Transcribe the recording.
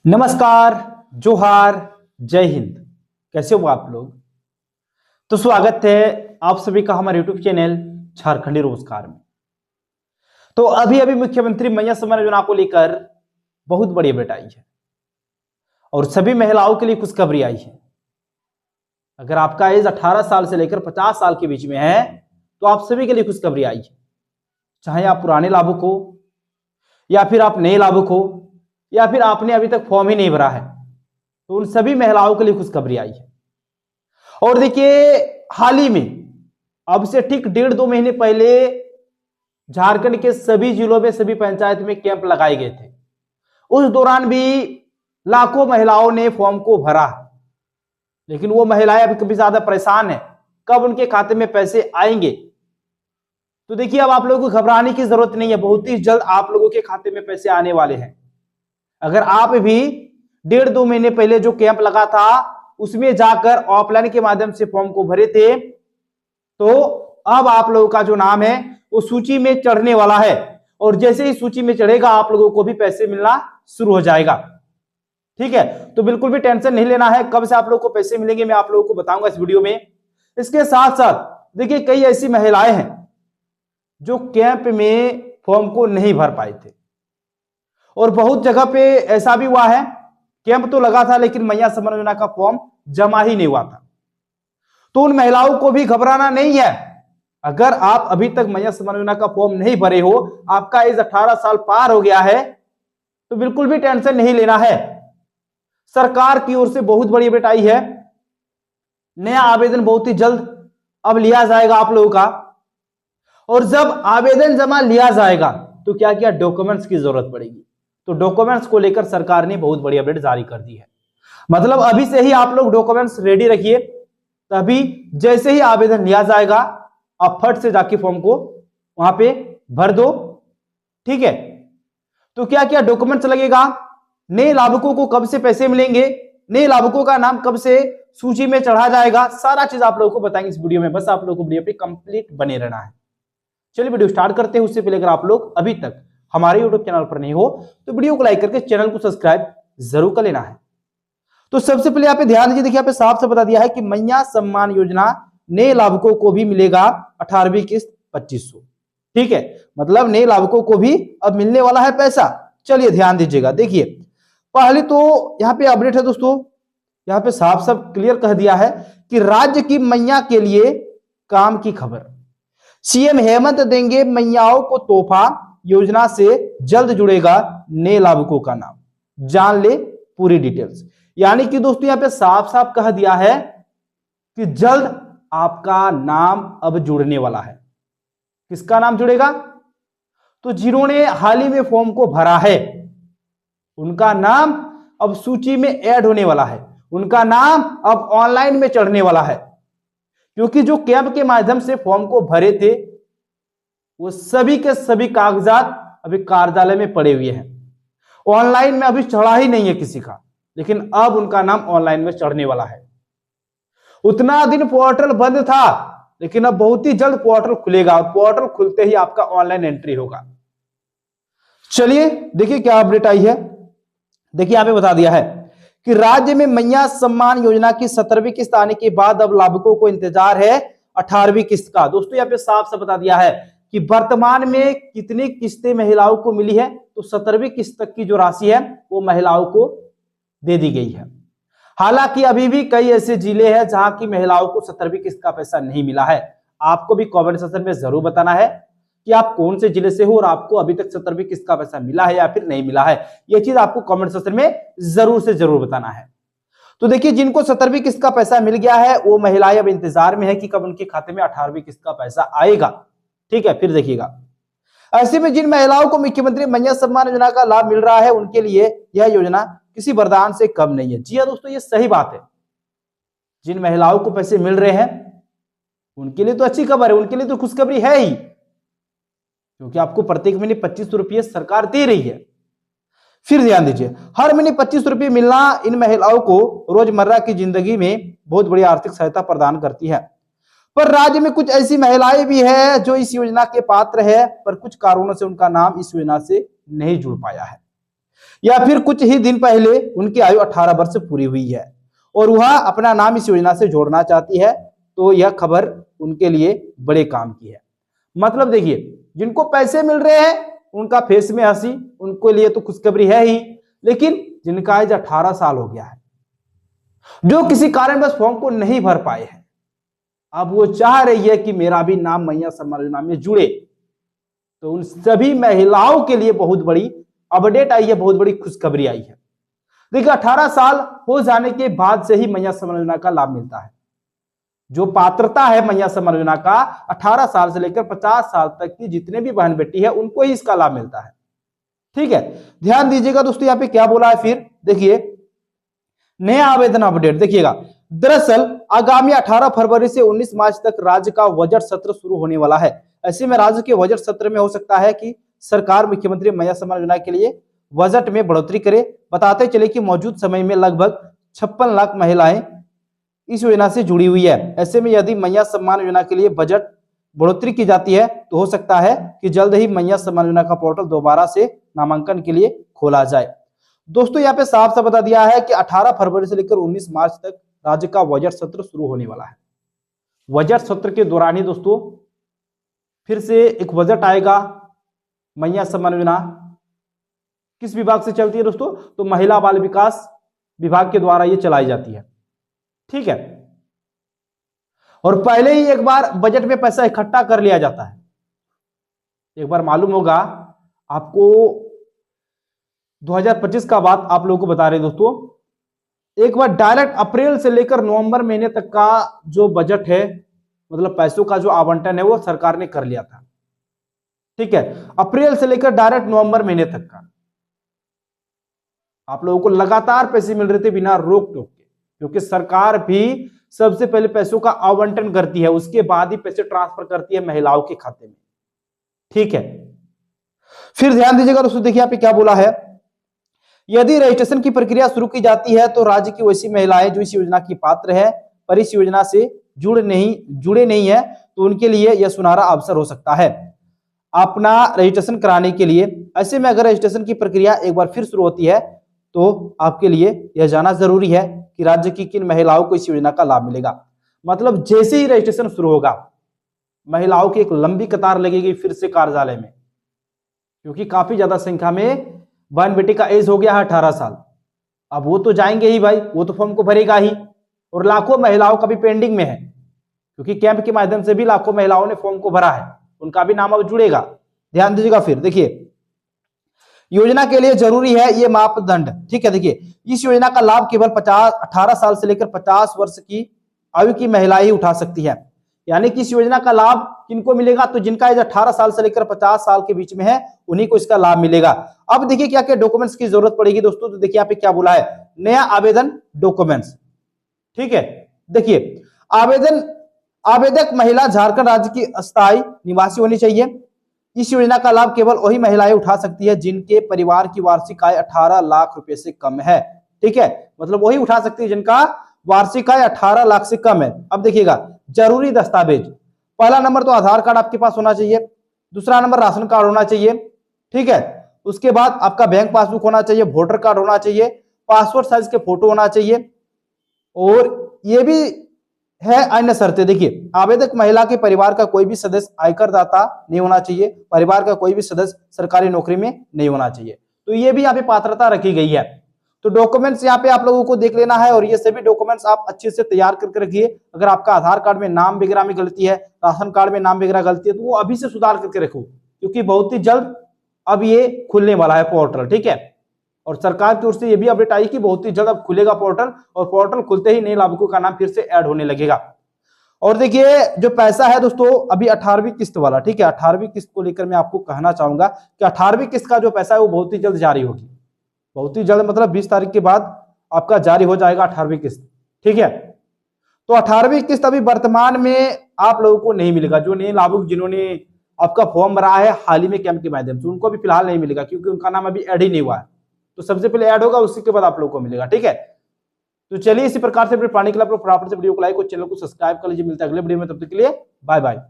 नमस्कार, जोहार, जय हिंद। कैसे हो आप लोग? तो स्वागत है आप सभी का हमारे यूट्यूब चैनल झारखंडी रोजगार में। तो अभी अभी मुख्यमंत्री मैया सम्मान योजना को लेकर बहुत बड़ी अपडेट आई है और सभी महिलाओं के लिए खुशखबरी आई है। अगर आपका एज 18 साल से लेकर 50 साल के बीच में है तो आप सभी के लिए खुशखबरी आई है। चाहे आप पुराने लाभुक हो या फिर आप नए लाभुक हो या फिर आपने अभी तक फॉर्म ही नहीं भरा है, तो उन सभी महिलाओं के लिए खुशखबरी आई है। और देखिए, हाल ही में अब से ठीक 1.5-2 महीने पहले झारखंड के सभी जिलों में सभी पंचायत में कैंप लगाए गए थे। उस दौरान भी लाखों महिलाओं ने फॉर्म को भरा, लेकिन वो महिलाएं अभी कभी ज्यादा परेशान है कब उनके खाते में पैसे आएंगे। तो देखिए, अब आप लोगों को घबराने की जरूरत नहीं है, बहुत ही जल्द आप लोगों के खाते में पैसे आने वाले हैं। अगर आप भी 1.5-2 महीने पहले जो कैंप लगा था उसमें जाकर ऑफलाइन के माध्यम से फॉर्म को भरे थे, तो अब आप लोगों का जो नाम है वो सूची में चढ़ने वाला है और जैसे ही सूची में चढ़ेगा आप लोगों को भी पैसे मिलना शुरू हो जाएगा। ठीक है, तो बिल्कुल भी टेंशन नहीं लेना है। कब से आप लोगों को पैसे मिलेंगे मैं आप लोगों को बताऊंगा इस वीडियो में। इसके साथ साथ देखिए, कई ऐसी महिलाएं हैं जो कैंप में फॉर्म को नहीं भर पाए थे और बहुत जगह पे ऐसा भी हुआ है, कैंप तो लगा था लेकिन मैया सम्मान योजना का फॉर्म जमा ही नहीं हुआ था। तो उन महिलाओं को भी घबराना नहीं है। अगर आप अभी तक मैया सम्मान योजना का फॉर्म नहीं भरे हो, आपका एज 18 साल पार हो गया है, तो बिल्कुल भी टेंशन नहीं लेना है। सरकार की ओर से बहुत बड़ी अपडेट आई है। नया आवेदन बहुत ही जल्द अब लिया जाएगा आप लोगों का, और जब आवेदन जमा लिया जाएगा तो क्या क्या डॉक्यूमेंट्स की जरूरत पड़ेगी, तो डॉक्यूमेंट्स को लेकर सरकार ने बहुत बड़ी अपडेट जारी कर दी है। मतलब अभी से ही आप लोग डॉक्यूमेंट्स रेडी रखिए, तभी जैसे ही आवेदन लिया जाएगा आप फट से जाके फॉर्म को वहां पे भर दो। ठीक है, तो क्या क्या डॉक्यूमेंट्स लगेगा, नए लाभुकों को कब से पैसे मिलेंगे, नए लाभुकों का नाम कब से सूची में चढ़ा जाएगा, सारा चीज आप लोगों को बताएंगे इस वीडियो में। बस आप लोगों को वीडियो पे कंप्लीट बने रहना है। चलिए वीडियो स्टार्ट करते हैं। उससे पहले अगर आप लोग अभी तक हमारे यूट्यूब चैनल पर नहीं हो तो वीडियो को लाइक करके चैनल को सब्सक्राइब जरूर कर लेना है। तो सबसे पहले यहाँ पे ध्यान दीजिए, देखिए यहाँ पे साफ से बता दिया है कि मैया सम्मान योजना नए लाभुकों को भी मिलेगा 18वीं किस्त 2500। ठीक है, मतलब नए लाभुकों को भी अब मिलने वाला है पैसा। चलिए ध्यान दीजिएगा। देखिए, पहले तो यहाँ पे अपडेट है दोस्तों, यहाँ पे साफ साफ क्लियर कह दिया है कि राज्य की मैया के लिए काम की खबर। सीएम हेमंत देंगे मैयाओं को तोहफा, योजना से जल्द जुड़ेगा नए लाभुकों का नाम, जान ले पूरी डिटेल्स। यानी कि दोस्तों यहाँ पे साफ साफ कह दिया है कि जल्द आपका नाम अब जुड़ने वाला है। किसका नाम जुड़ेगा? तो जिन्होंने हाल ही में फॉर्म को भरा है उनका नाम अब सूची में ऐड होने वाला है, उनका नाम अब ऑनलाइन में चढ़ने वाला है। क्योंकि जो कैंप के माध्यम से फॉर्म को भरे थे वो सभी के सभी कागजात अभी कार्यालय में पड़े हुए हैं, ऑनलाइन में अभी चढ़ा ही नहीं है किसी का, लेकिन अब उनका नाम ऑनलाइन में चढ़ने वाला है। उतना दिन पोर्टल बंद था, लेकिन अब बहुत ही जल्द पोर्टल खुलेगा और पोर्टल खुलते ही आपका ऑनलाइन एंट्री होगा। चलिए देखिए क्या अपडेट आई है। देखिए यहां पे बता दिया है कि राज्य में मैया सम्मान योजना की 17वीं किस्त आने के बाद अब लाभुकों को इंतजार है 18वीं किस्त का। दोस्तों यहाँ पे साफ साफ बता दिया है कि वर्तमान में कितनी किस्तें महिलाओं को मिली है, तो 17वीं किस्त तक की जो राशि है वो महिलाओं को दे दी गई है। हालांकि अभी भी कई ऐसे जिले हैं जहां की महिलाओं को 17वीं किस्त का पैसा नहीं मिला है। आपको भी कमेंट सेक्शन में जरूर बताना है कि आप कौन से जिले से हो और आपको अभी तक 17वीं किस्त का पैसा मिला है या फिर नहीं मिला है। यह चीज आपको कमेंट सेक्शन में जरूर से जरूर बताना है। तो देखिए, जिनको 17वीं किस्त का पैसा मिल गया है वो महिलाएं अब इंतजार में है कि कब उनके खाते में 18वीं किस्त का पैसा आएगा। ठीक है, फिर देखिएगा, ऐसे में जिन महिलाओं को मुख्यमंत्री मैया सम्मान योजना का लाभ मिल रहा है उनके लिए यह योजना किसी वरदान से कम नहीं है। जी हाँ दोस्तों, ये सही बात है। जिन महिलाओं को पैसे मिल रहे हैं उनके लिए तो अच्छी खबर है, उनके लिए तो खुशखबरी है ही, क्योंकि आपको प्रत्येक महीने 2500 रुपये सरकार दे रही है। फिर ध्यान दीजिए, हर महीने 2500 रुपये मिलना इन महिलाओं को रोजमर्रा की जिंदगी में बहुत बड़ी आर्थिक सहायता प्रदान करती है। पर राज्य में कुछ ऐसी महिलाएं भी है जो इस योजना के पात्र है, पर कुछ कारणों से उनका नाम इस योजना से नहीं जुड़ पाया है। या फिर कुछ ही दिन पहले उनकी आयु 18 वर्ष पूरी हुई है और वह अपना नाम इस योजना से जोड़ना चाहती है, तो यह खबर उनके लिए बड़े काम की है। मतलब देखिए, जिनको पैसे मिल रहे हैं उनका फेस में हंसी, उनके लिए तो खुशखबरी है ही, लेकिन जिनका एज 18 साल हो गया है, जो किसी कारणवश फॉर्म को नहीं भर पाए हैं, अब वो चाह रही है कि मेरा भी नाम मैया सम्मान योजना में जुड़े, तो उन सभी महिलाओं के लिए बहुत बड़ी अपडेट आई है, बहुत बड़ी खुशखबरी आई है। देखिए, 18 साल हो जाने के बाद से ही मैया सम्मान योजना का लाभ मिलता है। जो पात्रता है मैया सम्मान योजना का, 18 साल से लेकर 50 साल तक की जितने भी बहन बेटी है उनको ही इसका लाभ मिलता है। ठीक है, ध्यान दीजिएगा दोस्तों, यहाँ पे क्या बोला है फिर देखिए, नया आवेदन अपडेट देखिएगा। दरअसल आगामी 18 फरवरी से 19 मार्च तक राज्य का बजट सत्र शुरू होने वाला है। ऐसे में राज्य के बजट सत्र में हो सकता है कि सरकार मुख्यमंत्री मैया सम्मान योजना के लिए बजट में बढ़ोतरी करे। बताते चले कि मौजूद समय में लगभग 56 लाख महिलाएं इस योजना से जुड़ी हुई है। ऐसे में यदि मैया सम्मान योजना के लिए बजट बढ़ोतरी की जाती है तो हो सकता है कि जल्द ही मैया सम्मान योजना का पोर्टल दोबारा से नामांकन के लिए खोला जाए। दोस्तों, यहाँ पे साफ साफ बता दिया है कि 18 फरवरी से लेकर 19 मार्च तक राज्य का बजट सत्र शुरू होने वाला है। बजट सत्र के दौरान ही दोस्तों फिर से एक बजट आएगा। मैया सम्मान योजना किस विभाग से चलती है दोस्तों? तो महिला बाल विकास विभाग के द्वारा ये चलाई जाती है। ठीक है, और पहले ही एक बार बजट में पैसा इकट्ठा कर लिया जाता है। एक बार मालूम होगा आपको, 2025 का बात आप लोगों को बता रहे दोस्तों, एक बार डायरेक्ट अप्रैल से लेकर नवंबर महीने तक का जो बजट है, मतलब पैसों का जो आवंटन है, वो सरकार ने कर लिया था। ठीक है, अप्रैल से लेकर डायरेक्ट नवंबर महीने तक का आप लोगों को लगातार पैसे मिल रहे थे बिना रोक टोक के, क्योंकि सरकार भी सबसे पहले पैसों का आवंटन करती है, उसके बाद ही पैसे ट्रांसफर करती है महिलाओं के खाते में। ठीक है, फिर ध्यान दीजिएगा दोस्तों, देखिए यहाँ पे क्या बोला है, यदि रजिस्ट्रेशन की प्रक्रिया शुरू की जाती है तो राज्य की वैसी महिलाएं जो इस योजना की पात्र है पर इस योजना से जुड़े नहीं है, तो उनके लिए यह सुनहरा अवसर हो सकता है अपना रजिस्ट्रेशन कराने के लिए। ऐसे में अगर रजिस्ट्रेशन की प्रक्रिया एक बार फिर शुरू होती है तो आपके लिए यह जानना जरूरी है कि राज्य की किन महिलाओं को इस योजना का लाभ मिलेगा। मतलब जैसे ही रजिस्ट्रेशन शुरू होगा, महिलाओं की एक लंबी कतार लगेगी फिर से कार्यालय में, क्योंकि काफी ज्यादा संख्या में बहन बेटी का एज हो गया है 18 साल। अब वो तो जाएंगे ही भाई, वो तो फॉर्म को भरेगा ही, और लाखों महिलाओं का भी पेंडिंग में है, क्योंकि कैंप के माध्यम से भी लाखों महिलाओं ने फॉर्म को भरा है, उनका भी नाम अब जुड़ेगा। ध्यान दीजिएगा, फिर देखिए योजना के लिए जरूरी है ये मापदंड। ठीक है, देखिए इस योजना का लाभ केवल 18 साल से लेकर 50 वर्ष की आयु की महिलाएं ही उठा सकती है। यानी कि इस योजना का लाभ किनको मिलेगा? तो जिनका एज 18 साल से लेकर 50 साल के बीच में है उन्हीं को इसका लाभ मिलेगा। अब देखिए क्या क्या डॉक्यूमेंट्स की जरूरत पड़ेगी दोस्तों, तो देखिए यहाँ पे क्या बोला है, नया आवेदन डॉक्यूमेंट्स। ठीक है, देखिए आवेदक महिला झारखंड राज्य की अस्थायी निवासी होनी चाहिए। इस योजना का लाभ केवल वही महिलाएं उठा सकती है जिनके परिवार की वार्षिक आय 18 लाख रुपए से कम है। ठीक है, मतलब वही उठा सकती है जिनका वार्षिक आय 18 लाख से कम है। अब देखिएगा जरूरी दस्तावेज, पहला नंबर तो आधार कार्ड आपके पास होना चाहिए, दूसरा नंबर राशन कार्ड होना चाहिए। ठीक है, उसके बाद आपका बैंक पासबुक होना चाहिए, वोटर कार्ड होना चाहिए, पासपोर्ट साइज के फोटो होना चाहिए, और ये भी है अन्य शर्तें। देखिए आवेदक महिला के परिवार का कोई भी सदस्य आयकर दाता नहीं होना चाहिए, परिवार का कोई भी सदस्य सरकारी नौकरी में नहीं होना चाहिए। तो ये भी यहाँ पे पात्रता रखी गई है। तो डॉक्यूमेंट्स यहाँ पे आप लोगों को देख लेना है, और ये सभी डॉक्यूमेंट्स आप अच्छे से तैयार करके रखिए। अगर आपका आधार कार्ड में नाम वगैरह में गलती है, राशन कार्ड में नाम वगैरह गलती है, तो वो अभी से सुधार करके रखो, क्योंकि बहुत ही जल्द अब ये खुलने वाला है पोर्टल। ठीक है, और सरकार की ओर से ये भी अपडेट आई कि बहुत ही जल्द अब खुलेगा पोर्टल, और पोर्टल खुलते ही नए लाभुकों का नाम फिर से ऐड होने लगेगा। और देखिए जो पैसा है दोस्तों अभी 18वीं किस्त वाला, ठीक है, 18वीं किस्त को लेकर मैं आपको कहना चाहूंगा कि 18वीं किस्त का जो पैसा है वो बहुत ही जल्द जारी होगी, बहुत ही जल्द, मतलब 20 तारीख के बाद आपका जारी हो जाएगा 18वीं किस्त। ठीक है, तो 18वीं किस्त अभी वर्तमान में आप लोगों को नहीं मिलेगा। जो नए लाभुक जिन्होंने आपका फॉर्म भरा है हाल ही में कैंप के माध्यम से, उनको भी फिलहाल नहीं मिलेगा, क्योंकि उनका नाम अभी ऐड ही नहीं हुआ है। तो सबसे पहले ऐड होगा, उसी के बाद आप लोगों को मिलेगा। ठीक है, तो चलिए इसी प्रकार से अपने पाने के लिए फटाफट से वीडियो को लाइक और चैनल को सब्सक्राइब कर लीजिए। मिलता है अगले वीडियो में, तब तक के लिए बाय बाय।